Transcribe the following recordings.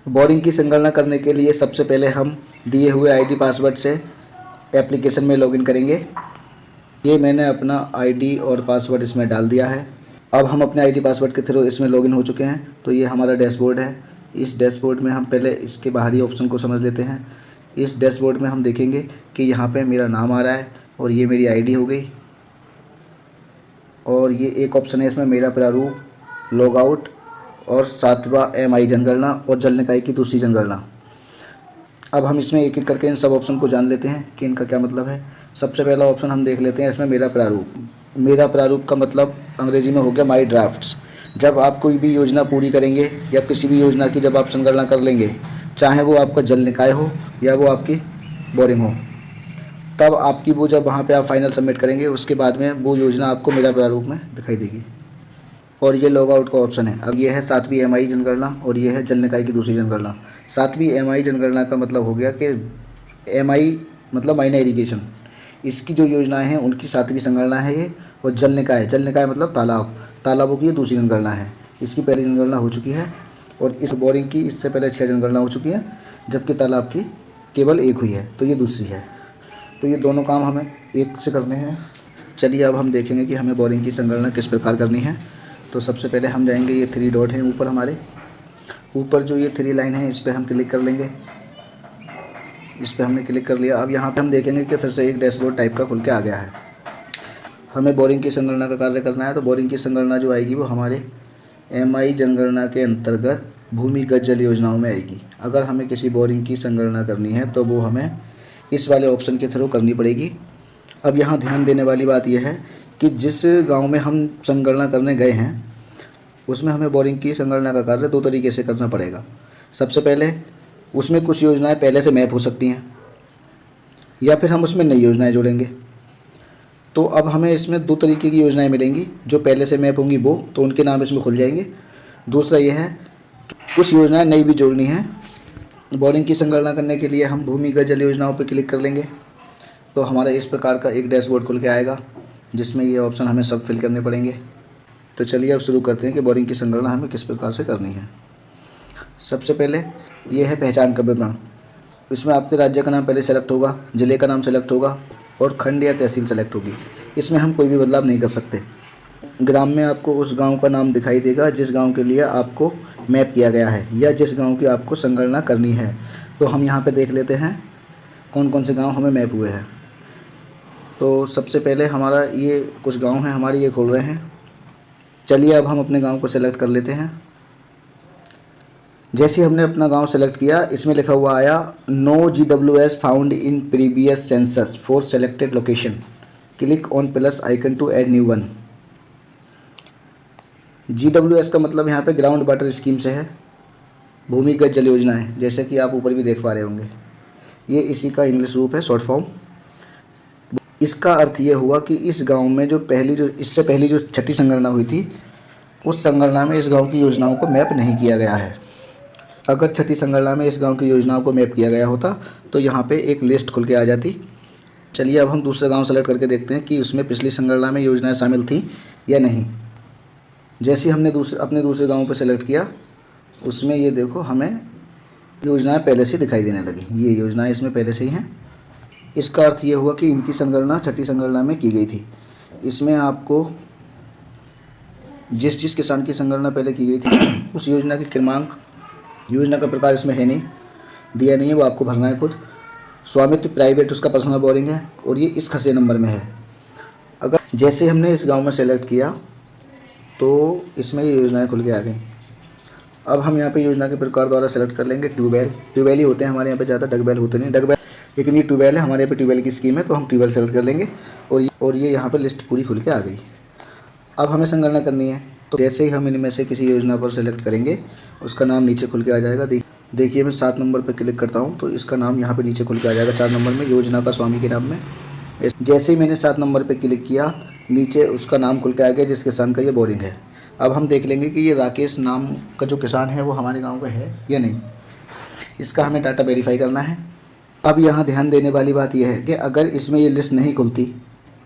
Boring की संगणना करने के लिए सबसे पहले हम दिए हुए आईडी पासवर्ड से एप्लीकेशन में लॉगिन करेंगे। ये मैंने अपना आईडी और पासवर्ड इसमें डाल दिया है। अब हम अपने आईडी पासवर्ड के थ्रू इसमें लॉगिन हो चुके हैं। तो ये हमारा डैशबोर्ड है। इस डैशबोर्ड में हम पहले इसके बाहरी ऑप्शन को समझ लेते हैं। इस डैशबोर्ड में हम देखेंगे कि यहाँ पे मेरा नाम आ रहा है और ये मेरी आईडी हो गई, और ये एक ऑप्शन है इसमें मेरा प्रारूप, लॉग आउट और 7वां एमआई जनगणना और जल निकाय की दूसरी जनगणना। अब हम इसमें एक एक करके इन सब ऑप्शन को जान लेते हैं कि इनका क्या मतलब है। सबसे पहला ऑप्शन हम देख लेते हैं इसमें मेरा प्रारूप। मेरा प्रारूप का मतलब अंग्रेजी में हो गया माई ड्राफ्ट्स। जब आप कोई भी योजना पूरी करेंगे या किसी भी योजना की जब आप संगणना कर लेंगे, चाहे वो आपका जल निकाय हो या वो आपकी बोरिंग हो, तब आपकी वो जब वहाँ पे आप फाइनल सबमिट करेंगे उसके बाद में वो योजना आपको मेरा प्रारूप में दिखाई देगी। और ये लॉग आउट का ऑप्शन है। अब ये है 7वीं एमआई जनगणना और ये है जल निकाय की दूसरी जनगणना। 7वीं एमआई जनगणना का मतलब हो गया कि एमआई मतलब माइनर इरिगेशन, इसकी जो योजनाएं हैं उनकी 7वीं संगणना है ये। और जल निकाय मतलब तालाबों की ये दूसरी जनगणना है। इसकी पहली जनगणना हो चुकी है और इस बोरिंग की इससे पहले 6 जनगणना हो चुकी है, जबकि तालाब की केवल एक हुई है, तो ये दूसरी है। तो ये दोनों काम हमें एक से करने हैं। चलिए अब हम देखेंगे कि हमें बोरिंग की संगणना किस प्रकार करनी है। तो सबसे पहले हम जाएंगे, ये 3 डॉट हैं ऊपर हमारे ऊपर जो ये 3 लाइन है इस पर हम क्लिक कर लेंगे। इस पर हमने क्लिक कर लिया। अब यहाँ पे हम देखेंगे कि फिर से एक डैशबोर्ड टाइप का खुल के आ गया है। हमें बोरिंग की संगणना का कार्य करना है। तो बोरिंग की संगणना जो आएगी वो हमारे एमआई जनगणना के अंतर्गत भूमिगत जल योजनाओं में आएगी। अगर हमें किसी बोरिंग की संगणना करनी है तो वो हमें इस वाले ऑप्शन के थ्रू करनी पड़ेगी। अब यहाँ ध्यान देने वाली बात यह है कि जिस गांव में हम संगणना करने गए हैं उसमें हमें बोरिंग की संगणना का कार्य 2 तरीके से करना पड़ेगा। सबसे पहले उसमें कुछ योजनाएं पहले से मैप हो सकती हैं या फिर हम उसमें नई योजनाएं जोड़ेंगे। तो अब हमें इसमें 2 तरीके की योजनाएं मिलेंगी। जो पहले से मैप होंगी वो तो उनके नाम इसमें खुल जाएंगे। दूसरा यह है कि कुछ योजनाएं नई भी जोड़नी हैं। बोरिंग की संगणना करने के लिए हम भूमिगत जल योजनाओं पर क्लिक कर लेंगे तो हमारा इस प्रकार का एक डैशबोर्ड खुल के आएगा जिसमें ये ऑप्शन हमें सब फिल करने पड़ेंगे। तो चलिए अब शुरू करते हैं कि बोरिंग की संगणना हमें किस प्रकार से करनी है। सबसे पहले ये है पहचान का विवरण। इसमें आपके राज्य का नाम पहले सेलेक्ट होगा, जिले का नाम सेलेक्ट होगा और खंड या तहसील सेलेक्ट होगी। इसमें हम कोई भी बदलाव नहीं कर सकते। ग्राम में आपको उस गांव का नाम दिखाई देगा जिस गांव के लिए आपको मैप किया गया है या जिस गांव की आपको संगणना करनी है। तो हम यहाँ पे देख लेते हैं कौन कौन से गांव हमें मैप हुए हैं। तो सबसे पहले हमारा ये कुछ गांव हैं हमारे, ये खोल रहे हैं। चलिए अब हम अपने गांव को सेलेक्ट कर लेते हैं। जैसे हमने अपना गांव सेलेक्ट किया, इसमें लिखा हुआ आया no GWS found in previous census for selected location, click on plus icon to add new one. GWS का मतलब यहाँ पे ग्राउंड वाटर स्कीम से है, भूमिगत जल योजना है, जैसे कि आप ऊपर भी देख पा रहे होंगे। ये इसी का इंग्लिश रूप है, शॉर्ट फॉर्म। इसका अर्थ ये हुआ कि इस गांव में इससे पहली जो 6ठी संगणना हुई थी उस संगणना में इस गांव की योजनाओं को मैप नहीं किया गया है। अगर 6ठी संगणना में इस गांव की योजनाओं को मैप किया गया होता तो यहाँ पे एक लिस्ट खुल के आ जाती। चलिए अब हम दूसरा गांव सेलेक्ट करके देखते हैं कि उसमें पिछली संगणना में योजनाएं शामिल थी या नहीं। जैसे हमने अपने दूसरे गाँव पर सेलेक्ट किया, उसमें ये देखो हमें योजनाएँ पहले से दिखाई देने लगी। ये योजनाएँ इसमें पहले से ही हैं। इसका अर्थ ये हुआ कि इनकी संगणना 6ठी संगणना में की गई थी। इसमें आपको जिस किसान की संगणना पहले की गई थी उस योजना की क्रमांक, योजना का प्रकार इसमें है नहीं, दिया नहीं है, वो आपको भरना है खुद। स्वामित्व प्राइवेट उसका पर्सनल बोरिंग है और ये इस खसे नंबर में है। अगर जैसे हमने इस गांव में सेलेक्ट किया तो इसमें ये योजनाएं खुल के आ गई। अब हम यहाँ पे योजना के प्रकार द्वारा सेलेक्ट कर लेंगे। ट्यूबवेल ही होते हैं हमारे यहाँ पे, ज़्यादा डगवेल होते नहीं, डगवेल, लेकिन ये ट्यूबवेल है हमारे यहाँ पे, ट्यूबवेल की स्कीम है तो हम ट्यूबवेल सेलेक्ट कर लेंगे। और ये यहाँ पर लिस्ट पूरी खुल के आ गई। अब हमें संगणना करनी है तो जैसे ही हम इनमें से किसी योजना पर सेलेक्ट करेंगे उसका नाम नीचे खुल के आ जाएगा। देखिए मैं 7 नंबर पर क्लिक करता हूँ तो इसका नाम यहाँ पे नीचे खुल के आ जाएगा 4 नंबर में, योजना का स्वामी के नाम में। जैसे ही मैंने 7 नंबर पर क्लिक किया, नीचे उसका नाम खुल के आ गया जिस किसान का ये बोरिंग है। अब हम देख लेंगे कि ये राकेश नाम का जो किसान है वो हमारे गाँव का है या नहीं। इसका हमें डाटा वेरीफाई करना है। अब यहाँ ध्यान देने वाली बात यह है कि अगर इसमें ये लिस्ट नहीं खुलती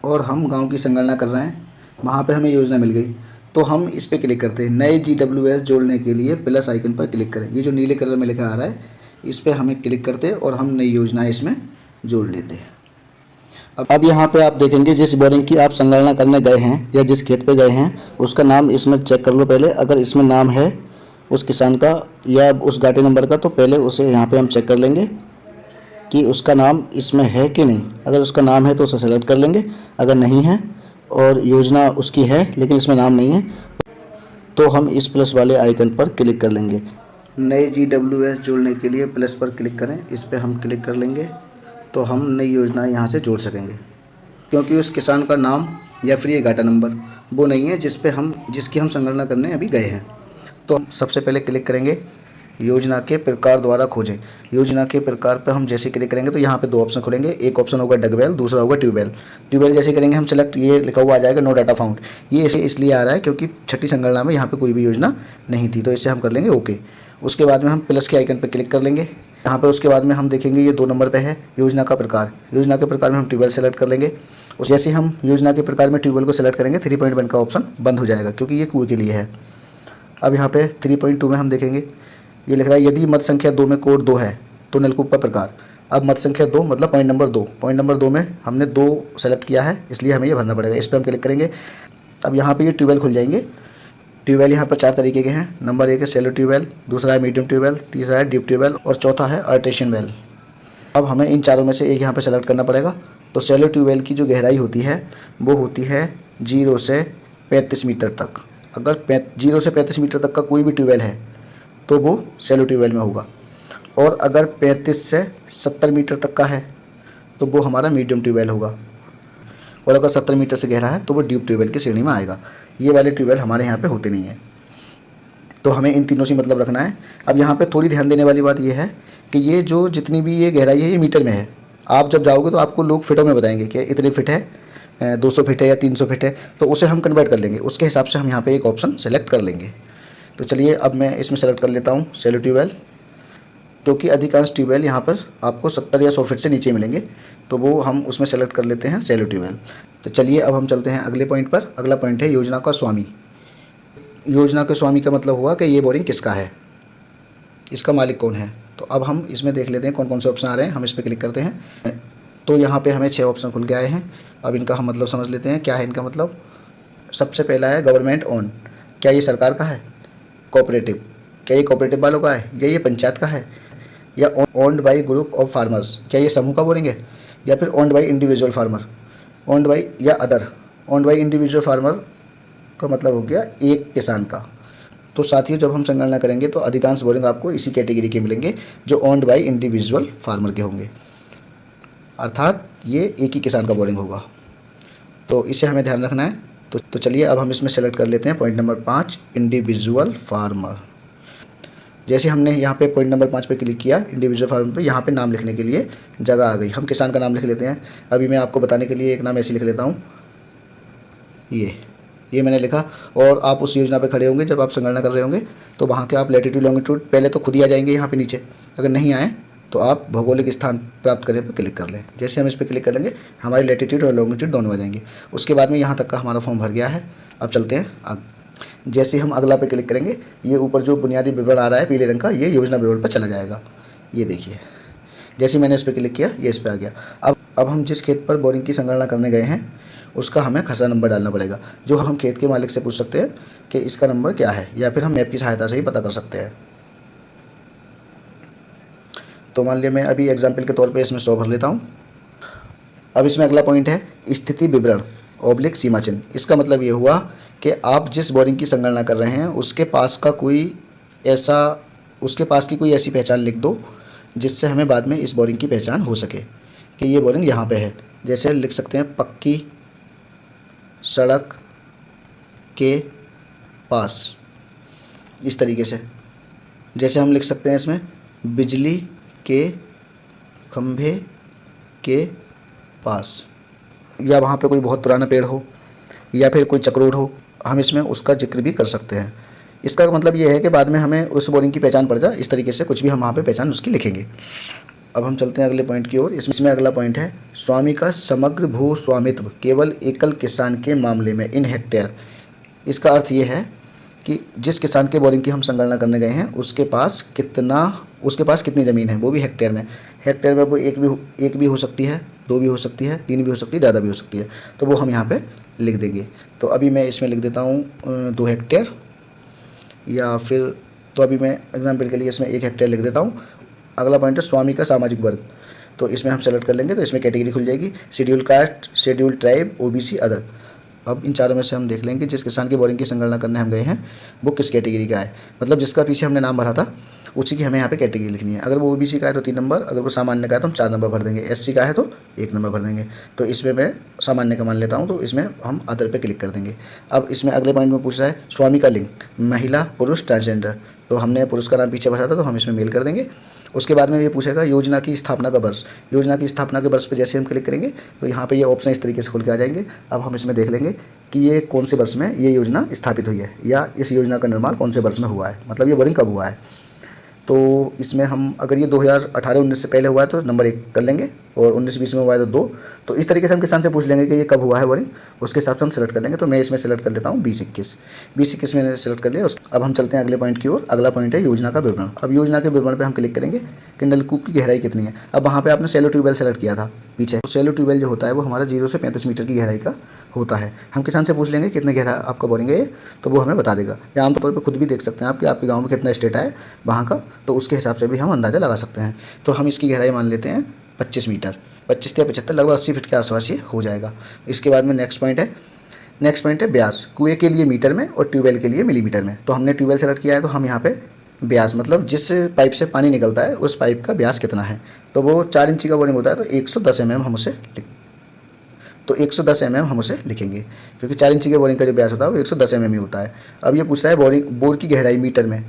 और हम गाँव की संगणना कर रहे हैं, वहाँ पर हमें योजना मिल गई, तो हम इस पर क्लिक करते हैं। नए GWS जोड़ने के लिए प्लस आइकन पर क्लिक करें। ये जो नीले कलर में लिखा आ रहा है इस पर हमें क्लिक करते हैं और हम नई योजनाएं इसमें जोड़ लेते हैं। अब यहाँ पे आप देखेंगे जिस बोरिंग की आप संगणना करने गए हैं या जिस खेत पे गए हैं उसका नाम इसमें चेक कर लो पहले। अगर इसमें नाम है उस किसान का या उस गाड़ी नंबर का तो पहले उसे यहाँ पे हम चेक कर लेंगे कि उसका नाम इसमें है कि नहीं। अगर उसका नाम है तो उसे सेलेक्ट कर लेंगे। अगर नहीं है और योजना उसकी है लेकिन इसमें नाम नहीं है तो हम इस प्लस वाले आइकन पर क्लिक कर लेंगे। नए GWS जोड़ने के लिए प्लस पर क्लिक करें। इस पर हम क्लिक कर लेंगे तो हम नई योजना यहाँ से जोड़ सकेंगे, क्योंकि उस किसान का नाम या फिर ये घाटा नंबर वो नहीं है जिसकी हम संगणना करने अभी गए हैं। तो हम सबसे पहले क्लिक करेंगे योजना के प्रकार द्वारा खोजें। योजना के प्रकार पर हम जैसे क्लिक करेंगे तो यहाँ पे दो ऑप्शन खुलेंगे। एक ऑप्शन होगा डगवेल, दूसरा होगा ट्यूबवेल। ट्यूबवेल जैसे करेंगे हम सेलेक्ट, ये लिखा हुआ आ जाएगा नो डाटा फाउंड। ये इसलिए आ रहा है क्योंकि छठी संगणना में यहाँ पे कोई भी योजना नहीं थी, तो इसे हम कर लेंगे ओके। उसके बाद में हम प्लस के आइकन पर क्लिक कर लेंगे यहाँ पे। उसके बाद में हम देखेंगे ये 2 नंबर पे है योजना का प्रकार। योजना के प्रकार में हम ट्यूबवेल सेलेक्ट कर लेंगे। उस जैसे हम योजना के प्रकार में ट्यूबवेल को सेलेक्ट करेंगे 3.1 का ऑप्शन बंद हो जाएगा क्योंकि ये कुएं के लिए है। अब यहाँ पे 3.2 में हम देखेंगे ये लिख रहा है यदि मत संख्या 2 में कोड 2 है तो नलकूप का प्रकार। अब मत संख्या 2 मतलब पॉइंट नंबर 2 में हमने 2 सेलेक्ट किया है इसलिए हमें ये भरना पड़ेगा। इस पर हम क्लिक करेंगे। अब यहाँ पे ये ट्यूबवेल खुल जाएंगे। ट्यूबवेल यहाँ पर 4 तरीके के हैं। नंबर 1 है सेलो ट्यूबवेल, दूसरा है मीडियम ट्यूबवेल, तीसरा है डीप ट्यूबवेल और चौथा है आर्टेशियन वेल। अब हमें इन चारों में से एक यहाँ पर सेलेक्ट करना पड़ेगा। तो सेलो ट्यूबवेल की जो गहराई होती है वो होती है 0 से 35 मीटर तक। अगर 0 से 35 मीटर तक का कोई भी ट्यूबवेल है तो वो सेलो ट्यूबवेल में होगा, और अगर 35 से 70 मीटर तक का है तो वो हमारा मीडियम ट्यूबवेल होगा, और अगर 70 मीटर से गहरा है तो वो डीप ट्यूबवेल की श्रेणी में आएगा। ये वाले ट्यूबवेल हमारे यहाँ पे होते नहीं हैं, तो हमें इन तीनों से मतलब रखना है। अब यहाँ पे थोड़ी ध्यान देने वाली बात ये है कि ये जो जितनी भी ये गहराई है ये मीटर में है। आप जब जाओगे तो आपको लोग फिटों में बताएंगे कि इतने फिट है, 200 फिट है या 300 फिट है, तो उसे हम कन्वर्ट कर लेंगे। उसके हिसाब से हम यहाँ पर एक ऑप्शन सेलेक्ट कर लेंगे। तो चलिए अब मैं इसमें सेलेक्ट कर लेता हूँ सेलो ट्यूबवेल, क्योंकि अधिकांश ट्यूबवेल यहाँ पर आपको 70 या 100 फीट से नीचे मिलेंगे, तो वो हम उसमें सेलेक्ट कर लेते हैं सेलो ट्यूबवेल। तो चलिए अब हम चलते हैं अगले पॉइंट पर। अगला पॉइंट है योजना का स्वामी। योजना के स्वामी का मतलब हुआ कि ये बोरिंग किसका है, इसका मालिक कौन है। तो अब हम इसमें देख लेते हैं कौन कौन से ऑप्शन आ रहे हैं। हम इस पर क्लिक करते हैं तो यहाँ पे हमें 6 ऑप्शन खुल के आए हैं। अब इनका हम मतलब समझ लेते हैं क्या है इनका मतलब। सबसे पहला है गवर्नमेंट ओन, क्या ये सरकार का है। कोऑपरेटिव, क्या ये कोऑपरेटिव वालों का है या ये पंचायत का है। या owned by group of farmers, क्या ये समूह का बोरिंग है। या फिर owned by individual farmer, owned by या other. Owned by individual farmer का मतलब हो गया एक किसान का। तो साथियों जब हम संगणना करेंगे तो अधिकांश बोरिंग आपको इसी कैटेगरी के मिलेंगे जो ओन्ड बाई इंडिविजुअल फार्मर के होंगे, अर्थात ये एक ही किसान का बोरिंग होगा। तो इसे हमें ध्यान रखना है। तो चलिए अब हम इसमें सेलेक्ट कर लेते हैं पॉइंट नंबर 5 इंडिविजुअल फार्मर। जैसे हमने यहाँ पे पॉइंट नंबर 5 पे क्लिक किया इंडिविजुअल फार्मर पे, यहाँ पे नाम लिखने के लिए जगह आ गई। हम किसान का नाम लिख लेते हैं। अभी मैं आपको बताने के लिए एक नाम ऐसे लिख लेता हूँ, ये मैंने लिखा। और आप उस योजना पे खड़े होंगे जब आप संगणना कर रहे होंगे तो वहाँ के आप लैटिट्यूड लॉन्गिट्यूड पहले तो खुद ही आ जाएंगे यहाँ पे नीचे। अगर नहीं आए तो आप भौगोलिक स्थान प्राप्त करने पर क्लिक कर लें। जैसे हम इस पर क्लिक करेंगे हमारी लैटिट्यूड और लॉन्गिट्यूड दोनों आ जाएंगे। उसके बाद में यहाँ तक का हमारा फॉर्म भर गया है। अब चलते हैं आगे। जैसे हम अगला पे क्लिक करेंगे ये ऊपर जो बुनियादी विवरण आ रहा है पीले रंग का, ये योजना विवरण पर चला जाएगा। ये देखिए जैसे मैंने इस पर क्लिक किया ये इस पर आ गया। अब हम जिस खेत पर बोरिंग की संगणना करने गए हैं उसका हमें खसरा नंबर डालना पड़ेगा, जो हम खेत के मालिक से पूछ सकते हैं कि इसका नंबर क्या है, या फिर हम मैप की सहायता से ही पता कर सकते हैं। तो मान लिया मैं अभी एग्जाम्पल के तौर पे इसमें 100 भर लेता हूँ। अब इसमें अगला पॉइंट है स्थिति विवरण ऑब्लिक सीमा चिन्ह। इसका मतलब ये हुआ कि आप जिस बोरिंग की संगणना कर रहे हैं उसके पास की कोई ऐसी पहचान लिख दो जिससे हमें बाद में इस बोरिंग की पहचान हो सके कि ये बोरिंग यहाँ पे है। जैसे लिख सकते हैं पक्की सड़क के पास, इस तरीके से। जैसे हम लिख सकते हैं इसमें बिजली के खंभे के पास, या वहाँ पे कोई बहुत पुराना पेड़ हो या फिर कोई चक्रोड हो, हम इसमें उसका जिक्र भी कर सकते हैं। इसका मतलब ये है कि बाद में हमें उस बोरिंग की पहचान पड़ जाए, इस तरीके से कुछ भी हम वहाँ पे पहचान उसकी लिखेंगे। अब हम चलते हैं अगले पॉइंट की ओर। इसमें अगला पॉइंट है स्वामी का समग्र भू स्वामित्व केवल एकल किसान के मामले में इन हेक्टेयर। इसका अर्थ ये है कि जिस किसान के बोरिंग की हम संगणना करने गए हैं उसके पास कितनी ज़मीन है, वो भी हेक्टेयर में। हेक्टेयर में वो एक भी हो सकती है, 2 भी हो सकती है, 3 भी हो सकती है, ज़्यादा भी हो सकती है, तो वो हम यहाँ पे लिख देंगे। तो अभी मैं इसमें लिख देता हूँ 2 हेक्टेयर, या फिर तो अभी मैं एग्जाम्पल के लिए इसमें 1 हेक्टेयर लिख देता हूँ। अगला पॉइंट है स्वामी का सामाजिक वर्ग, तो इसमें हम सेलेक्ट कर लेंगे, तो इसमें कैटेगरी खुल जाएगी, schedule caste, schedule tribe, OBC, other. अब इन चारों में से हम देख लेंगे जिस किसान की बोरिंग की संगणना करने हम गए हैं वो किस कैटेगरी का है, मतलब जिसका पीछे हमने नाम भरा था उसी की हमें यहाँ पे कैटेगरी लिखनी है। अगर वो ओबीसी का है तो 3 नंबर, अगर वो सामान्य का है तो हम 4 नंबर भर देंगे, एससी का है तो 1 नंबर भर देंगे। तो इसमें मैं सामान्य का मान लेता हूँ, तो इसमें हम अदर पे क्लिक कर देंगे। अब इसमें अगले पॉइंट में पूछ रहा है स्वामी का लिंग, महिला, पुरुष, ट्रांसजेंडर, तो हमने पुरुष का नाम पीछे भरा था तो हम इसमें मेल कर देंगे। उसके बाद में ये पूछेगा योजना की स्थापना का वर्ष। योजना की स्थापना के वर्ष पे जैसे हम क्लिक करेंगे तो यहाँ पे ये ऑप्शन इस तरीके से खुल के आ जाएंगे। अब हम इसमें देख लेंगे कि ये कौन से वर्ष में ये योजना स्थापित हुई है, या इस योजना का निर्माण कौन से वर्ष में हुआ है, मतलब ये बोरिंग कब हुआ है। तो इसमें हम अगर ये 2018-19 से पहले हुआ है तो नंबर 1 कर लेंगे, और 19-20 में हुआ है तो 2। तो इस तरीके से हम किसान से पूछ लेंगे कि ये कब हुआ है बोरिंग, उसके हिसाब से हम सेलेक्ट कर लेंगे। तो मैं इसमें सेलेक्ट कर लेता हूँ 20-21 मैंने सेलेक्ट कर लिया। अब हम चलते हैं अगले पॉइंट की ओर। अगला पॉइंट है योजना का विवरण। अब योजना के विवरण पर हम क्लिक करेंगे कि नलकूप की गहराई कितनी है। अब वहाँ पर आपने सेलो ट्यूबवेल सेलेक्ट किया था पीछे, तो सेलो ट्यूबवेल जो होता है वो हमारा 0 से 35 मीटर की गहराई का होता है। हम किसान से पूछ लेंगे कितने गहरा आपका बोरिंग है, तो वो हमें बता देगा। या आमतौर पर खुद भी देख सकते हैं आप कि आपके गांव में कितना स्टेट है वहाँ का, तो उसके हिसाब से भी हम अंदाज़ा लगा सकते हैं। तो हम इसकी गहराई मान लेते हैं 25 मीटर, 25 या 75, लगभग 80 फीट के आसपास ये हो जाएगा। इसके बाद में नेक्स्ट पॉइंट है ब्यास, कुएँ के लिए मीटर में और ट्यूबवेल के लिए मिलीमीटर में। तो हमने ट्यूबवेल सेलेक्ट किया है, तो हम यहाँ पे ब्यास मतलब जिस पाइप से पानी निकलता है उस पाइप का ब्यास कितना है, तो वो 4 इंची का बोरिंग होता है, तो 110 mm हम उसे 110 mm हम उसे लिखेंगे, क्योंकि 4 इंची के बोरिंग का जो ब्यास होता है वो 110 mm ही होता है। अब ये पूछ रहा है बोर की गहराई मीटर में,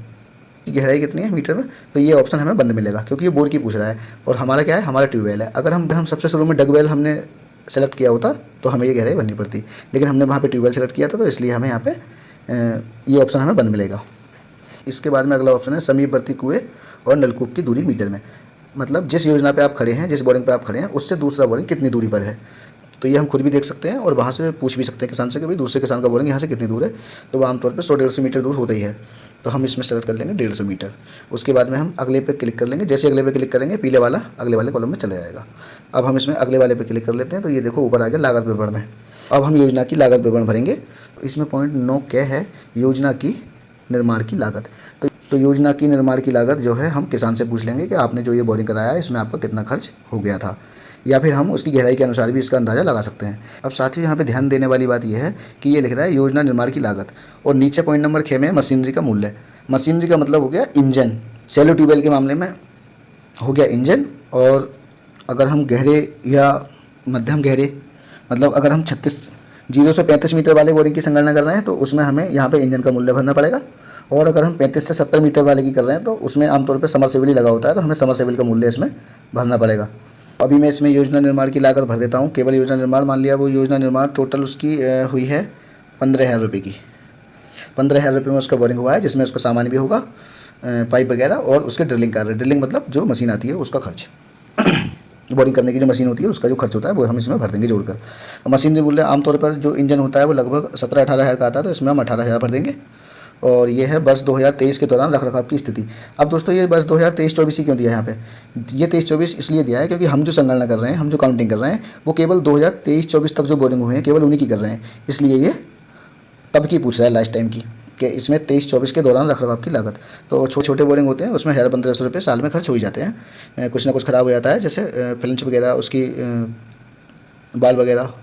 की गहराई कितनी है मीटर में, तो ये ऑप्शन हमें बंद मिलेगा क्योंकि ये बोर की पूछ रहा है, और हमारा क्या है, हमारा ट्यूबवेल है। अगर हम सबसे शुरू में डगवेल हमने सेलेक्ट किया होता तो हमें ये गहराई भरनी पड़ती, लेकिन हमने वहाँ पे ट्यूबवेल सेलेक्ट किया था, तो इसलिए हमें यहाँ पे ये ऑप्शन हमें बंद मिलेगा। इसके बाद में अगला ऑप्शन है समीपवर्ती कुएँ और नलकूप की दूरी मीटर में, मतलब जिस योजना पे आप खड़े हैं, जिस बोरिंग पे आप खड़े हैं उससे दूसरा बोरिंग कितनी दूरी पर है। तो ये हम खुद भी देख सकते हैं और वहाँ से पूछ भी सकते हैं किसान से कि भाई दूसरे किसान का बोरिंग यहाँ से कितनी दूर है, तो वो आमतौर पर 100-150 मीटर दूर होता ही है। तो हम इसमें सेलेक्ट कर लेंगे 150 मीटर। उसके बाद में हम अगले पे क्लिक कर लेंगे, जैसे अगले पे क्लिक करेंगे पीले वाला अगले वाले कॉलम में चला जाएगा। अब हम इसमें अगले वाले पे क्लिक कर लेते हैं, तो ये देखो ऊपर आ गया लागत विवरण में। अब हम योजना की लागत विवरण भरेंगे। तो इसमें पॉइंट 9 क्या है, योजना की निर्माण की लागत। तो योजना की निर्माण की लागत जो है हम किसान से पूछ लेंगे कि आपने जो ये बोरिंग कराया है इसमें आपका कितना खर्च हो गया था, या फिर हम उसकी गहराई के अनुसार भी इसका अंदाज़ा लगा सकते हैं। अब साथ ही यहाँ पे ध्यान देने वाली बात यह है कि ये लिख रहा है योजना निर्माण की लागत, और नीचे पॉइंट नंबर 6 में मशीनरी का मूल्य। मशीनरी का मतलब हो गया इंजन, सेलो ट्यूबवेल के मामले में हो गया इंजन। और अगर हम गहरे या मध्यम गहरे, मतलब अगर हम 0 से 35 मीटर वाले बोरिंग की संगणना कर रहे हैं तो उसमें हमें यहाँ पे इंजन का मूल्य भरना पड़ेगा। और अगर हम 35 से 70 मीटर वाले की कर रहे हैं तो उसमें आमतौर पर समरसेबल ही लगा होता है, तो हमें समरसेबल का मूल्य इसमें भरना पड़ेगा। अभी मैं इसमें योजना निर्माण की लागत भर देता हूँ। केवल योजना निर्माण मान लिया, वो योजना निर्माण टोटल उसकी हुई है 15,000 रुपये की। 15,000 रुपये में उसका बोरिंग हुआ है, जिसमें उसका सामान भी होगा, पाइप वगैरह, और उसके ड्रिलिंग कार्य, ड्रिलिंग मतलब जो मशीन आती है उसका खर्च बोरिंग करने की जो मशीन होती है उसका जो खर्च होता है वो हम इसमें भर देंगे जोड़कर। मशीन मूल्य आमतौर पर जो इंजन होता है वो लगभग 17-18 हज़ार का आता है, तो इसमें हम 18,000 भर देंगे। और ये है वर्ष 2023 के दौरान रखरखाव की स्थिति। अब दोस्तों ये वर्ष 2023-24 ही क्यों दिया है यहाँ पे, ये 23-24 इसलिए दिया है क्योंकि हम जो संगणना कर रहे हैं, हम जो काउंटिंग कर रहे हैं वो केवल 2023-24 तक जो बोरिंग हुए हैं केवल उन्हीं की कर रहे हैं, इसलिए ये तब की पूछ रहा है लास्ट टाइम की, कि इसमें 23-24 के दौरान रखरखाव की लागत। तो छोटे बोरिंग होते हैं उसमें 1,500 रुपये साल में खर्च हो ही जाते हैं। कुछ ना कुछ ख़राब हो जाता है, जैसे फ्लिंच वगैरह, उसकी बाल वगैरह,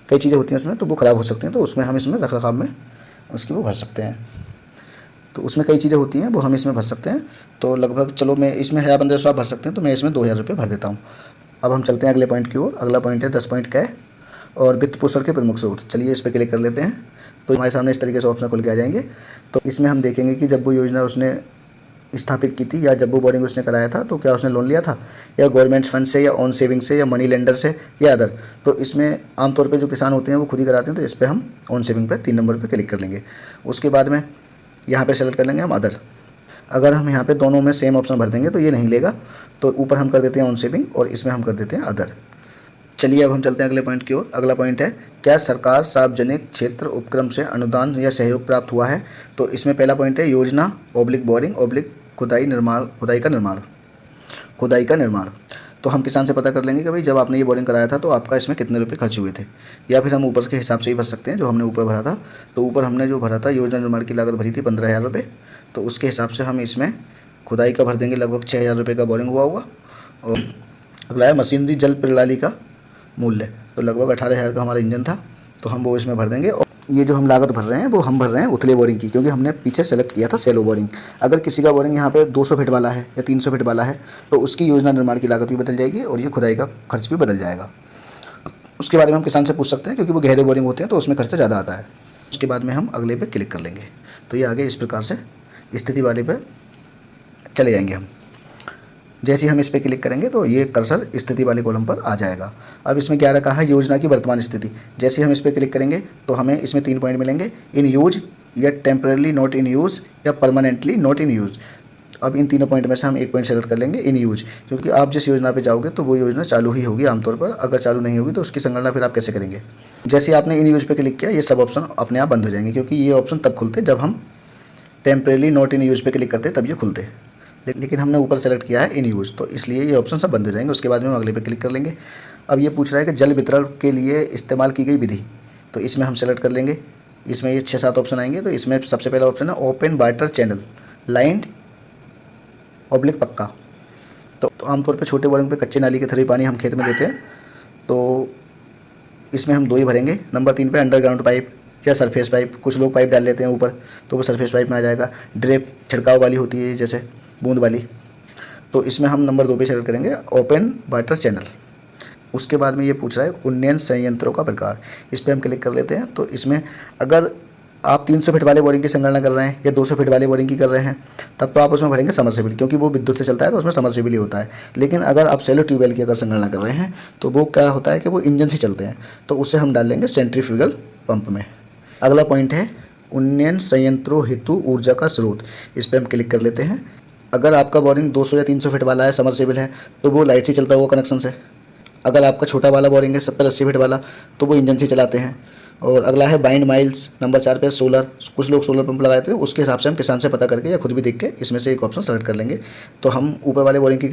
कई चीज़ें होती हैं उसमें, तो वो ख़राब हो सकती हैं, तो उसमें हम इसमें रखरखाव में उसकी वो भर सकते हैं। तो उसमें कई चीज़ें होती हैं वो हम इसमें भर सकते हैं। तो लगभग चलो मैं इसमें 1,500 आप भर सकते हैं, तो मैं इसमें 2,000 रुपये भर देता हूँ। अब हम चलते हैं अगले पॉइंट की ओर। अगला पॉइंट है 10 पॉइंट का है और वित्त पोषण के प्रमुख स्रोत। चलिए इस पर क्लिक कर लेते हैं, तो हमारे सामने इस तरीके से ऑप्शन खुल के आ जाएंगे। तो इसमें हम देखेंगे कि जब वो योजना उसने स्थापित की थी या जब वो बोरिंग उसने कराया था तो क्या उसने लोन लिया था, या गवर्नमेंट फंड से, या ऑन सेविंग से, या मनी लेंडर से, या अदर। तो इसमें आमतौर पे जो किसान होते हैं वो खुद ही कराते हैं, तो इस पर हम ऑन सेविंग पर 3 नंबर पर क्लिक कर लेंगे। उसके बाद में यहाँ पे सेलेक्ट कर लेंगे हम अदर। अगर हम यहाँ पे दोनों में सेम ऑप्शन भर देंगे तो ये नहीं लेगा, तो ऊपर हम कर देते हैं ऑन सेविंग और इसमें हम कर देते हैं अदर। चलिए अब हम चलते हैं अगले पॉइंट की ओर। अगला पॉइंट है, क्या सरकार सार्वजनिक क्षेत्र उपक्रम से अनुदान या सहयोग प्राप्त हुआ है? तो इसमें पहला पॉइंट है योजना ऑब्लिक बोरिंग ऑब्लिक खुदाई का निर्माण। तो हम किसान से पता कर लेंगे कि भाई जब आपने ये बोरिंग कराया था तो आपका इसमें कितने रुपए खर्च हुए थे, या फिर हम ऊपर के हिसाब से ही भर सकते हैं जो हमने ऊपर भरा था। तो ऊपर हमने जो भरा था योजना निर्माण की लागत भरी थी 15,000 रुपये, तो उसके हिसाब से हम इसमें खुदाई का भर देंगे, लगभग 6,000 रुपये का बोरिंग हुआ होगा। और अगला है मशीनरी जल प्रणाली का मूल्य, तो लगभग 18,000 का हमारा इंजन था, तो हम वो इसमें भर देंगे। और ये जो हम लागत भर रहे हैं वो हम भर रहे हैं उथले बोरिंग की, क्योंकि हमने पीछे सेलेक्ट किया था सेलो बोरिंग। अगर किसी का बोरिंग यहाँ पे 200 फीट वाला है या 300 फीट वाला है तो उसकी योजना निर्माण की लागत भी बदल जाएगी और ये खुदाई का खर्च भी बदल जाएगा। उसके बारे में हम किसान से पूछ सकते हैं, क्योंकि वो गहरे बोरिंग होते हैं तो उसमें खर्चा ज़्यादा आता है। उसके बाद में हम अगले पे क्लिक कर लेंगे, तो ये आगे इस प्रकार से स्थिति वाले पे चले जाएंगे हम। जैसे ही हम इस पर क्लिक करेंगे तो ये कर्सर स्थिति वाले कॉलम पर आ जाएगा। अब इसमें क्या रखा है, योजना की वर्तमान स्थिति। जैसे ही हम इस पर क्लिक करेंगे तो हमें इसमें 3 पॉइंट मिलेंगे, इन यूज या टेम्परेली नॉट इन यूज़ या परमानेंटली नॉट इन यूज़। अब इन तीनों पॉइंट में से हम एक पॉइंट सेलेक्ट कर लेंगे, इन यूज, क्योंकि आप जिस योजना पे जाओगे तो वो योजना चालू ही होगी आमतौर पर। अगर चालू नहीं होगी तो उसकी संगणना फिर आप कैसे करेंगे। जैसे आपने इन यूज पे क्लिक किया ये सब ऑप्शन अपने आप बंद हो जाएंगे, क्योंकि ये ऑप्शन तब खुलते जब हम टेम्परेली नॉट इन यूज पे क्लिक करते तब ये खुलते, लेकिन हमने ऊपर सेलेक्ट किया है इन यूज़, तो इसलिए ये ऑप्शन सब बंद हो जाएंगे। उसके बाद में हम अगले पे क्लिक कर लेंगे। अब ये पूछ रहा है कि जल वितरण के लिए इस्तेमाल की गई विधि, तो इसमें हम सेलेक्ट कर लेंगे। इसमें ये 6-7 ऑप्शन आएंगे, तो इसमें सबसे पहला ऑप्शन है open water channel lined oblique पक्का। तो आमतौर पर छोटे बोरिंग पे कच्चे नाली के थ्रू पानी हम खेत में देते हैं, तो इसमें हम 2 ही भरेंगे। नंबर 3 पे अंडरग्राउंड पाइप या सरफेस पाइप, कुछ लोग पाइप डाल लेते हैं ऊपर, तो वो सरफेस पाइप में आ जाएगा। ड्रिप छिड़काव वाली होती है जैसे बूंद वाली, तो इसमें हम नंबर 2 पे सेलेक्ट करेंगे ओपन वाटर चैनल। उसके बाद में ये पूछ रहा है उन्नयन संयंत्रों का प्रकार, इस पर हम क्लिक कर लेते हैं। तो इसमें अगर आप 300 फीट वाले बोरिंग की संगणना कर रहे हैं या 200 फीट वाले बोरिंग की कर रहे हैं तब तो आप उसमें भरेंगे समरसेबल, क्योंकि वो विद्युत से चलता है तो उसमें समरसेबल ही होता है। लेकिन अगर आप सेलो ट्यूबवेल की अगर संगणना कर रहे हैं तो वो क्या होता है कि वो इंजन से चलते हैं, तो उसे हम डाल लेंगे सेंट्रीफ्यूगल पंप में। अगला पॉइंट है उन्नयन संयंत्रों हेतु ऊर्जा का स्रोत, इस पर हम क्लिक कर लेते हैं। अगर आपका बोरिंग 200 या 300 फीट वाला है समरसेबल है तो वो लाइट से चलता हुआ कनेक्शन से। अगर आपका छोटा वाला बोरिंग है 70-80 फीट वाला तो वो इंजन से चलाते हैं। और अगला है बाइंड माइल्स, नंबर 4 पे सोलर, कुछ लोग सोलर पंप लगाते हैं, उसके हिसाब से हम किसान से पता करके या खुद भी देख के इसमें से एक ऑप्शन सेलेक्ट कर लेंगे। तो हम ऊपर वाले बोरिंग की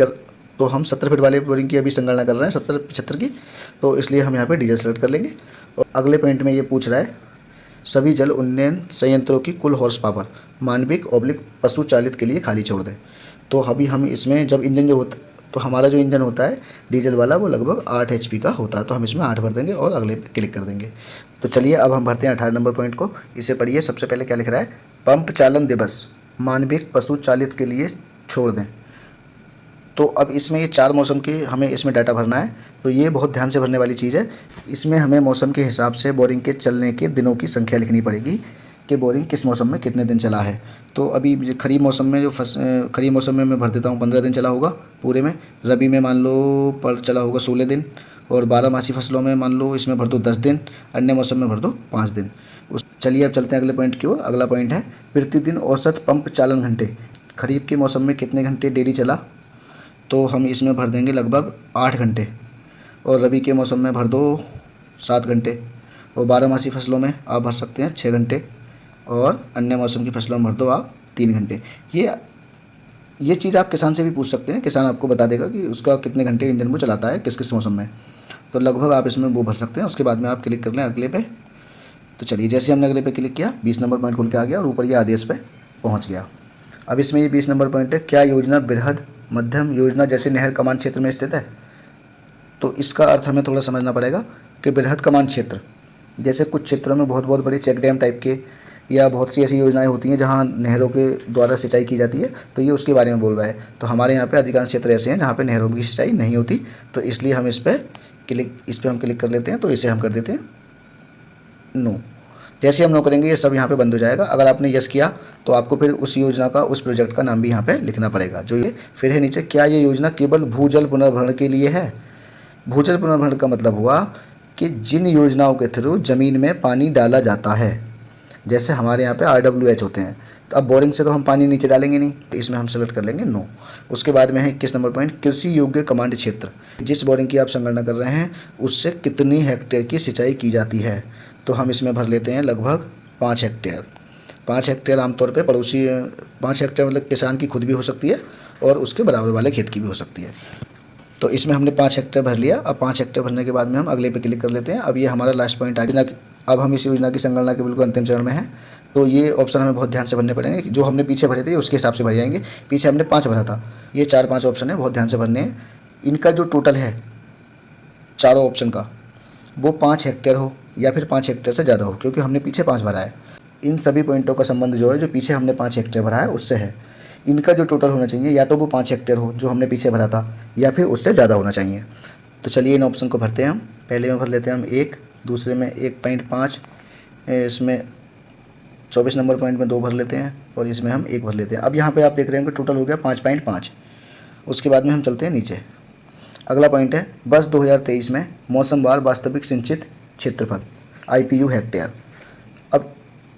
तो हम 70 फीट वाले बोरिंग की अभी संगणना कर रहे हैं 70-75 की, तो इसलिए हम यहाँ पे डीजल सेलेक्ट कर लेंगे। और अगले पॉइंट में ये पूछ रहा है सभी जल उन्नयन संयंत्रों की कुल हॉर्स पावर मानविक ऑब्लिक पशु चालित के लिए खाली छोड़ दें। तो अभी हम इसमें जब इंजन जो होता तो हमारा जो इंजन होता है डीजल वाला वो लगभग 8 HP का होता है, तो हम इसमें 8 भर देंगे और अगले पे क्लिक कर देंगे। तो चलिए अब हम भरते हैं 18 नंबर पॉइंट को, इसे पढ़िए। सबसे पहले क्या लिख रहा है, पंप चालन दिवस मानविक पशु चालित के लिए छोड़ दें। तो अब इसमें ये 4 मौसम के हमें इसमें डाटा भरना है, तो ये बहुत ध्यान से भरने वाली चीज़ है। इसमें हमें मौसम के हिसाब से बोरिंग के चलने के दिनों की संख्या लिखनी पड़ेगी कि बोरिंग किस मौसम में कितने दिन चला है। तो अभी खरीफ मौसम में खरीफ मौसम में मैं भर देता हूँ 15 दिन चला होगा पूरे में। रबी में मान लो पर चला होगा 16 दिन, और 12 फसलों में मान लो इसमें भर दो 10 दिन, अन्य मौसम में भर दो 5 दिन। चलिए अब चलते हैं अगले पॉइंट की ओर। अगला पॉइंट है प्रतिदिन औसत पंप चालन घंटे, खरीफ के मौसम में कितने घंटे डेली चला, तो हम इसमें भर देंगे लगभग 8 घंटे। और रबी के मौसम में भर दो 7 घंटे, और 12 फसलों में आप भर सकते हैं 6 घंटे, और अन्य मौसम की फसलों में भर दो आप 3 घंटे। ये चीज़ आप किसान से भी पूछ सकते हैं, किसान आपको बता देगा कि उसका कितने घंटे इंजन वो चलाता है किस किस मौसम में, तो लगभग आप इसमें वो भर सकते हैं। उसके बाद में आप क्लिक कर लें अगले पे। तो चलिए जैसे हमने अगले पे क्लिक किया 20 नंबर पॉइंट खुल के आ गया और ऊपर ये आदेश पे पहुँच गया। अब इसमें ये 20 नंबर पॉइंट है, क्या योजना बृहद मध्यम योजना जैसे नहर कमान क्षेत्र में स्थित है। तो इसका अर्थ हमें थोड़ा समझना पड़ेगा कि बृहद कमान क्षेत्र जैसे कुछ क्षेत्रों में बहुत बहुत बड़ी चेक डैम टाइप के या बहुत सी ऐसी योजनाएं होती हैं जहां नहरों के द्वारा सिंचाई की जाती है, तो ये उसके बारे में बोल रहा है। तो हमारे यहाँ पे अधिकांश क्षेत्र ऐसे हैं जहाँ पे नहरों की सिंचाई नहीं होती, तो इसलिए हम इस पर हम क्लिक कर लेते हैं। तो इसे हम कर देते हैं नो। जैसे हम नो करेंगे ये सब यहाँ पे बंद हो जाएगा। अगर आपने यस किया तो आपको फिर उस योजना का उस प्रोजेक्ट का नाम भी यहाँ पे लिखना पड़ेगा। जो ये फिर है नीचे, क्या ये योजना केवल भूजल पुनर्भरण के लिए है। भूजल पुनर्भरण का मतलब हुआ कि जिन योजनाओं के थ्रू ज़मीन में पानी डाला जाता है, जैसे हमारे यहाँ पे RWH होते हैं, तो अब बोरिंग से तो हम पानी नीचे डालेंगे नहीं, तो इसमें हम सेलेक्ट कर लेंगे नो। उसके बाद में है 21 नंबर पॉइंट, कृषि योग्य कमांड क्षेत्र। जिस बोरिंग की आप संगणना कर रहे हैं उससे कितनी हेक्टेयर की सिंचाई की जाती है, तो हम इसमें भर लेते हैं लगभग 5 हेक्टेयर। 5 हेक्टेयर आमतौर पे पड़ोसी 5 हेक्टेयर मतलब किसान की खुद भी हो सकती है और उसके बराबर वाले खेत की भी हो सकती है। तो इसमें हमने 5 हेक्टेयर भर लिया। अब 5 हेक्टेयर भरने के बाद में हम अगले पे क्लिक कर लेते हैं। अब ये हमारा लास्ट पॉइंट आ गया। अब हम इस योजना की संगणना के बिल्कुल अंतिम चरण में हैं, तो ये ऑप्शन हमें बहुत ध्यान से भरने पड़ेंगे। जो हमने पीछे भरे थे उसके हिसाब से भर जाएंगे। पीछे हमने 5 भरा था, ये 4-5 ऑप्शन है, बहुत ध्यान से भरने हैं। इनका जो टोटल है चारों ऑप्शन का वो 5 हेक्टेयर हो या फिर 5 हेक्टेयर से ज़्यादा हो, क्योंकि हमने पीछे 5 भरा है। इन सभी पॉइंटों का संबंध जो है, जो पीछे हमने 5 हेक्टेयर भरा है उससे है। इनका जो टोटल होना चाहिए या तो वो 5 हेक्टेयर हो जो हमने पीछे भरा था, या फिर उससे ज़्यादा होना चाहिए। तो चलिए इन ऑप्शन को भरते हैं हम। पहले में भर लेते हैं हम 1, दूसरे में 1.5, इसमें 24 नंबर पॉइंट में 2 भर लेते हैं और इसमें हम 1 भर लेते हैं। अब यहाँ पे आप देख रहे हैं कि टोटल हो गया 5.5। उसके बाद में हम चलते हैं नीचे। अगला पॉइंट है वर्ष 2023 में मौसमवार वास्तविक सिंचित क्षेत्रफल IPU हेक्टेयर। अब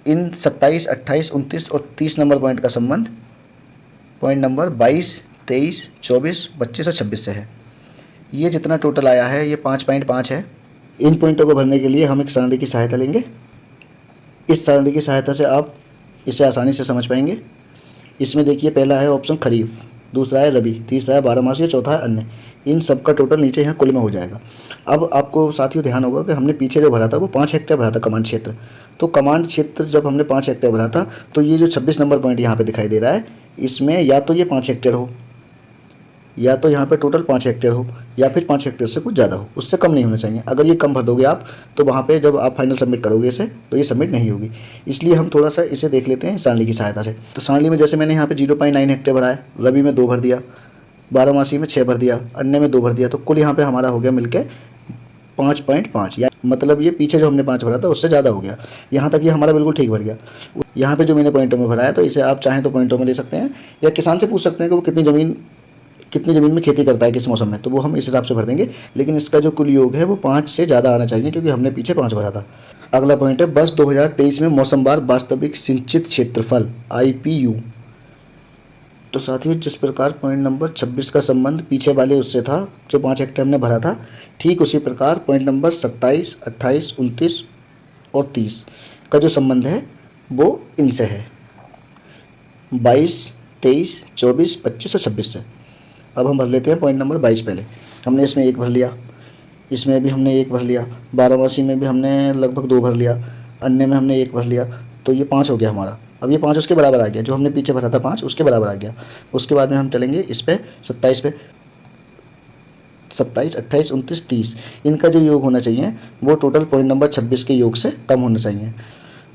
इन 27, 28, 29 और 30 नंबर पॉइंट का संबंध पॉइंट नंबर 22, 23, 24, 25 और 26 से है। ये जितना टोटल आया है ये 5.5 है। इन पॉइंटों को भरने के लिए हम एक सारणी की सहायता लेंगे। इस सारणी की सहायता से आप इसे आसानी से समझ पाएंगे। इसमें देखिए पहला है ऑप्शन खरीफ, दूसरा है रबी, तीसरा है बारहमासी, चौथा है अन्य। इन सब का टोटल नीचे यहाँ कुल में हो जाएगा। अब आपको साथियों ध्यान होगा कि हमने पीछे जो भरा था वो 5 हेक्टेयर भरा था कमांड क्षेत्र। तो कमांड क्षेत्र जब हमने 5 हेक्टेयर भरा था तो ये जो 26 नंबर पॉइंट यहाँ पे दिखाई दे रहा है, इसमें या तो ये 5 हेक्टेयर हो, या तो यहाँ पे टोटल 5 हेक्टेयर हो, या फिर 5 हेक्टेयर से कुछ ज़्यादा हो, उससे कम नहीं होना चाहिए। अगर ये कम भर दोगे आप तो वहाँ पे जब आप फाइनल सबमिट करोगे इसे तो ये सबमिट नहीं होगी। इसलिए हम थोड़ा सा इसे देख लेते हैं सारणी की सहायता से। तो सारणी में जैसे मैंने यहाँ पे 0.9 हेक्टेयर भरा है, रबी में 2 भर दिया, बारहमासी में 6 भर दिया, अन्य में 2 भर दिया, तो कुल यहाँ पे हमारा हो गया मिलके 5.5। या मतलब ये पीछे जो हमने 5 भरा था उससे ज़्यादा हो गया। यहाँ तक ये हमारा बिल्कुल ठीक भर गया। यहाँ पे जो मैंने पॉइंटों में भरा है तो इसे आप चाहें तो पॉइंटों में ले सकते हैं, या किसान से पूछ सकते हैं कि वो कितनी ज़मीन में खेती करता है किस मौसम में, तो वो हम इस हिसाब से भर देंगे। लेकिन इसका जो कुल योग है वो 5 से ज़्यादा आना चाहिए, क्योंकि हमने पीछे 5 भरा था। अगला पॉइंट है वर्ष 2023 में मौसमवार वास्तविक सिंचित क्षेत्रफल IPU। तो साथियों जिस प्रकार पॉइंट नंबर 26 का संबंध पीछे वाले उससे था जो 5 हेक्टेयर हमने भरा था, ठीक उसी प्रकार पॉइंट नंबर 27, 28, 29 और 30 का जो संबंध है वो इनसे है, 22, 23, 24, 25 और 26 से। अब हम भर लेते हैं पॉइंट नंबर 22। पहले हमने इसमें 1 भर लिया, इसमें भी हमने 1 भर लिया, बारहमासी में भी हमने लगभग 2 भर लिया, अन्य में हमने 1 भर लिया, तो ये 5 हो गया हमारा। अब ये 5 उसके बराबर आ गया, जो हमने पीछे भरा था 5 उसके बराबर आ गया। उसके बाद में हम चलेंगे इस पे 27 पे, 27, 28, 29, 30 इनका जो योग होना चाहिए वो टोटल पॉइंट नंबर 26 के योग से कम होना चाहिए।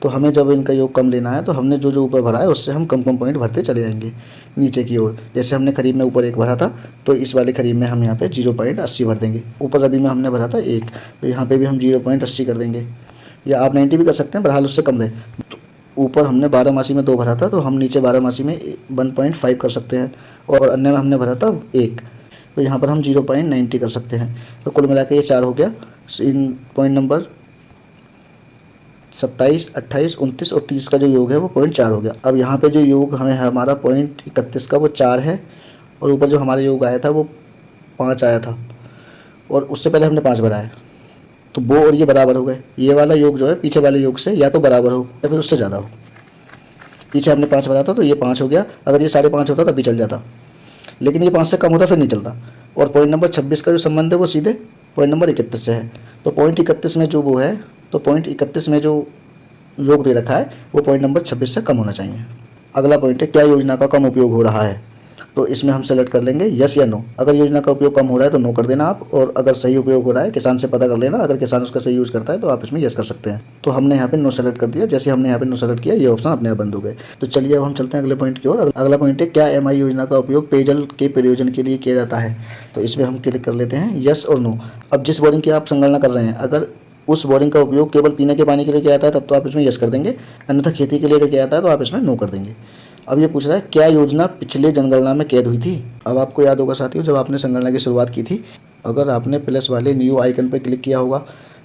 तो हमें जब इनका योग कम लेना है तो हमने जो ऊपर भरा है उससे हम कम पॉइंट भरते चले जाएंगे नीचे की ओर। जैसे हमने खरीब में ऊपर 1 भरा था तो इस वाले खरीब में हम यहाँ पे 0.80 भर देंगे। ऊपर रबी में हमने भरा था 1, तो यहाँ पे भी हम 0.80 कर देंगे, या आप 90 भी कर सकते हैं, बहरहाल उससे कम रहे। तो ऊपर हमने बारहमासी में 2 भरा था तो हम नीचे बारहमासी में 1.5 कर सकते हैं, और अन्य में हमने भरा था 1, तो यहाँ पर हम 0.90 कर सकते हैं। तो कुल मिला के ये 4 हो गया। इन पॉइंट नंबर 27, 28, 29 और 30 का जो योग है वो 0.4 हो गया। अब यहाँ पे जो योग हमें हमारा 0.31 का वो 4 है, और ऊपर जो हमारा योग आया था वो 5 आया था, और उससे पहले हमने 5 भरा है, तो वो और ये बराबर हो गए। ये वाला योग जो है पीछे वाले योग से या तो बराबर हो या फिर उससे ज़्यादा हो। पीछे हमने 5 भरा था तो ये 5 हो गया। अगर ये 5.5 होता तब भी चल जाता, लेकिन ये 5 से कम होता फिर नहीं चलता। और पॉइंट नंबर 26 का जो संबंध है वो सीधे पॉइंट नंबर 31 से है। तो पॉइंट 31 में जो वो है, तो पॉइंट 31 में जो योग दे रखा है वो पॉइंट नंबर 26 से कम होना चाहिए। अगला पॉइंट है क्या योजना का कम उपयोग हो रहा है, तो इसमें हम सेलेक्ट कर लेंगे यस या नो। अगर योजना का उपयोग कम हो रहा है तो नो कर देना आप, और अगर सही उपयोग हो रहा है किसान से पता कर लेना, अगर किसान उसका सही यूज़ करता है तो आप इसमें यस कर सकते हैं। तो हमने यहाँ पे नो सेलेक्ट कर दिया। जैसे हमने यहाँ पे नो सेलेक्ट किया ये ऑप्शन अपने आप बंद हो गए। तो चलिए अब हम चलते हैं अगले पॉइंट की ओर। अगला पॉइंट है क्या MI योजना का उपयोग पेयजल के प्रयोजन के लिए किया जाता है, तो इसमें हम क्लिक कर लेते हैं यस और नो। अब जिस बोरिंग की आप संगणना कर रहे हैं, अगर उस बोरिंग का उपयोग केवल पीने के पानी के लिए किया जाता है तब तो आप इसमें यस कर देंगे, अन्यथा खेती के लिए अगर किया जाता है तो आप इसमें नो कर देंगे। अब ये पूछ रहा है क्या योजना पिछले जनगणना में कैद हुई थी। अब आपको याद होगा साथियों जब आपने संगणना की शुरुआत की थी, अगर आपने प्लस वाले न्यू आइकन पर क्लिक किया होगा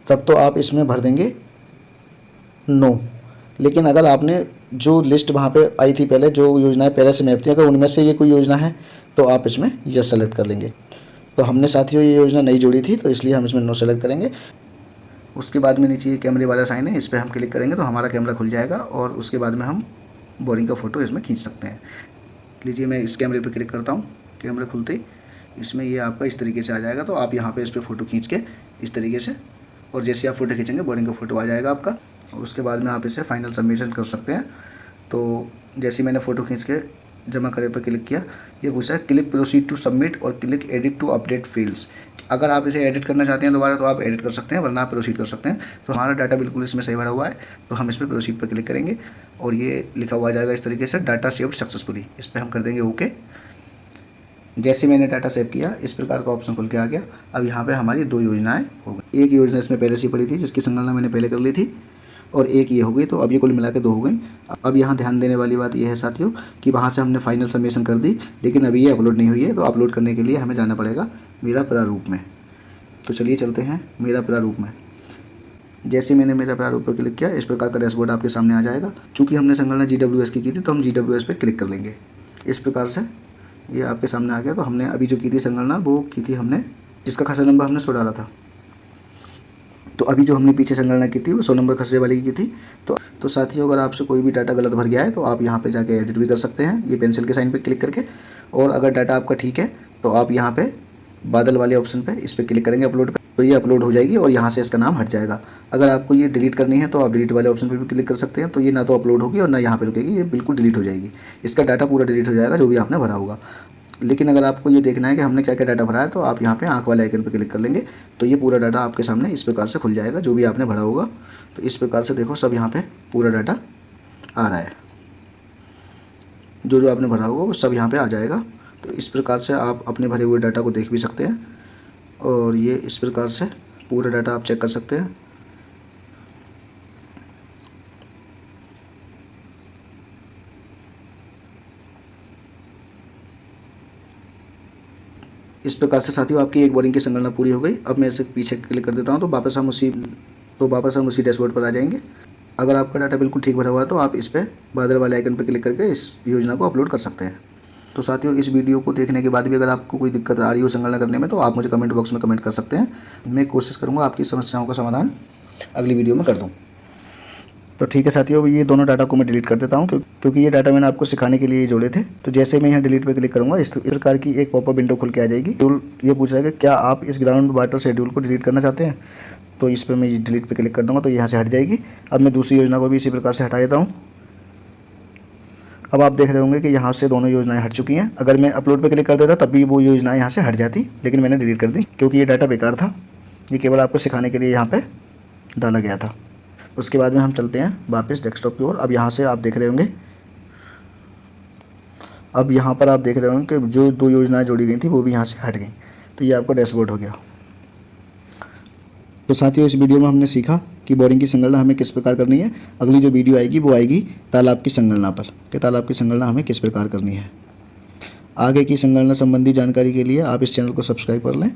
तब तो आप इसमें भर देंगे नो। लेकिन अगर आपने जो लिस्ट वहाँ पे आई थी पहले, जो योजनाएं पहले से मैप थी, अगर उनमें से ये कोई योजना है तो आप इसमें यस सेलेक्ट कर लेंगे। तो हमने साथियों ये योजना नहीं जोड़ी थी, तो इसलिए हम इसमें नो सेलेक्ट करेंगे। उसके बाद में नीचे ये कैमरे वाला साइन है, इस पर हम क्लिक करेंगे तो हमारा कैमरा खुल जाएगा और उसके बाद में हम बोरिंग का फ़ोटो इसमें खींच सकते हैं। लीजिए मैं इस कैमरे पर क्लिक करता हूँ, कैमरा खुलते ही इसमें ये आपका इस तरीके से आ जाएगा। तो आप यहाँ पे इस पर फ़ोटो खींच के इस तरीके से, और जैसे आप फ़ोटो खींचेंगे बोरिंग का फ़ोटो आ जाएगा आपका। और उसके बाद में आप इसे फाइनल सबमिशन कर सकते हैं। तो जैसे मैंने फ़ोटो खींच के जमा करे पर क्लिक किया, ये पूछा है क्लिक प्रोसीड टू सबमिट और click edit to update fields. अगर आप इसे एडिट करना चाहते हैं दोबारा तो आप एडिट कर सकते हैं, वरना आप प्रोसीड कर सकते हैं। तो हमारा डाटा बिल्कुल इसमें सही भरा हुआ है, तो हम इस पर प्रोसीड पर क्लिक करेंगे और ये लिखा हुआ आ जाएगा इस तरीके से, डाटा सेव्ड सक्सेसफुली। इस पर हम कर देंगे ओके। जैसे मैंने डाटा सेव किया, इस प्रकार का ऑप्शन खुल के आ गया। अब यहाँ पे हमारी 2 योजनाएं हो गई। एक योजना इसमें पहले से पड़ी थी जिसकी संगणना मैंने पहले कर ली थी, और एक ये हो गई। तो अब ये कुल मिला के 2 हो गई। अब यहाँ ध्यान देने वाली बात यह है साथियों कि वहाँ से हमने फाइनल सबमिशन कर दी, लेकिन अभी ये अपलोड नहीं हुई है। तो अपलोड करने के लिए हमें जाना पड़ेगा मेरा प्रारूप में। तो चलिए चलते हैं मेरा प्रारूप में। जैसे मैंने मेरा प्रारूप पर क्लिक किया, इस प्रकार का डैशबोर्ड आपके सामने आ जाएगा। चूँकि हमने संगणना GWS की थी तो हम GWS पे क्लिक कर लेंगे। इस प्रकार से ये आपके सामने आ गया। तो हमने अभी जो की थी संगणना वो की थी हमने, जिसका खसरा नंबर हमने 100 डाला था। तो अभी जो हमने पीछे संगणना की थी वो 100 नंबर खसरे वाली की थी। तो साथियों अगर आपसे कोई भी डाटा गलत भर गया है तो आप यहाँ पे जाके एडिट भी कर सकते हैं, ये पेंसिल के साइन पे क्लिक करके। और अगर डाटा आपका ठीक है तो आप यहाँ पे बादल वाले ऑप्शन पे इस पर क्लिक करेंगे अपलोड, तो ये अपलोड हो जाएगी और यहाँ से इसका नाम हट जाएगा। अगर आपको ये डिलीट करनी है तो आप डिलीट वाले ऑप्शन पे भी क्लिक कर सकते हैं। तो ये ना तो अपलोड होगी और ना यहाँ पे रुकेगी, ये बिल्कुल डिलीट हो जाएगी। इसका डाटा पूरा डिलीट हो जाएगा जो भी आपने भरा होगा। लेकिन अगर आपको ये देखना है कि हमने क्या क्या डाटा भरा है तो आप यहाँ पे आँख वाले आइकन पे क्लिक कर लेंगे, तो ये पूरा डाटा आपके सामने इस प्रकार से खुल जाएगा जो भी आपने भरा होगा। तो इस प्रकार से देखो सब यहाँ पे पूरा डाटा आ रहा है, जो आपने भरा होगा वो सब यहाँ पे आ जाएगा। तो इस प्रकार से आप अपने भरे हुए डाटा को देख भी सकते हैं, और ये इस प्रकार से पूरा डाटा आप चेक कर सकते हैं। इस प्रकार से साथियों आपकी एक बोरिंग की संगणना पूरी हो गई। अब मैं इसे पीछे क्लिक कर देता हूँ तो वापस हम उसी डैशबोर्ड पर आ जाएंगे। अगर आपका डाटा बिल्कुल ठीक भरा हुआ है तो आप इस पर बादल वाले आइकन पर क्लिक करके इस योजना को अपलोड कर सकते हैं। तो साथियों इस वीडियो को देखने के बाद भी अगर आपको कोई दिक्कत आ रही हो संगणना करने में तो आप मुझे कमेंट बॉक्स में कमेंट कर सकते हैं। मैं कोशिश करूँगा आपकी समस्याओं का समाधान अगली वीडियो में कर दूँ। तो ठीक है साथियों, ये दोनों डाटा को मैं डिलीट कर देता हूँ क्योंकि ये डाटा मैंने आपको सिखाने के लिए जोड़े थे। तो जैसे मैं यहाँ डिलीट पे क्लिक करूँगा इस प्रकार की एक पॉपअप विंडो खुल के आ जाएगी। ये पूछ रहा है कि क्या आप इस ग्राउंड वाटर शेड्यूल को डिलीट करना चाहते हैं। तो इस पर मैं डिलीट पे क्लिक कर दूँगा तो यहाँ से हट जाएगी। अब मैं दूसरी योजना को भी इसी प्रकार से हटा देता हूँ। अब आप देख रहे होंगे कि यहाँ से दोनों योजनाएं हट चुकी हैं। अगर मैं अपलोड पे क्लिक कर देता तब भी वो योजनाएं यहाँ से हट जाती, लेकिन मैंने डिलीट कर दी क्योंकि ये डाटा बेकार था। ये केवल आपको सिखाने के लिए यहाँ पे डाला गया था। उसके बाद में हम चलते हैं वापस डेस्कटॉप की ओर। अब यहाँ से आप देख रहे होंगे, अब यहाँ पर आप देख रहे होंगे कि जो 2 योजनाएं जोड़ी गई थी वो भी यहाँ से हट गई। तो ये आपका डैशबोर्ड हो गया। तो साथियों इस वीडियो में हमने सीखा कि बोरिंग की संगणना हमें किस प्रकार करनी है। अगली जो वीडियो आएगी वो आएगी तालाब की संगणना पर, कि तालाब की संगणना हमें किस प्रकार करनी है। आगे की संगणना संबंधी जानकारी के लिए आप इस चैनल को सब्सक्राइब कर लें।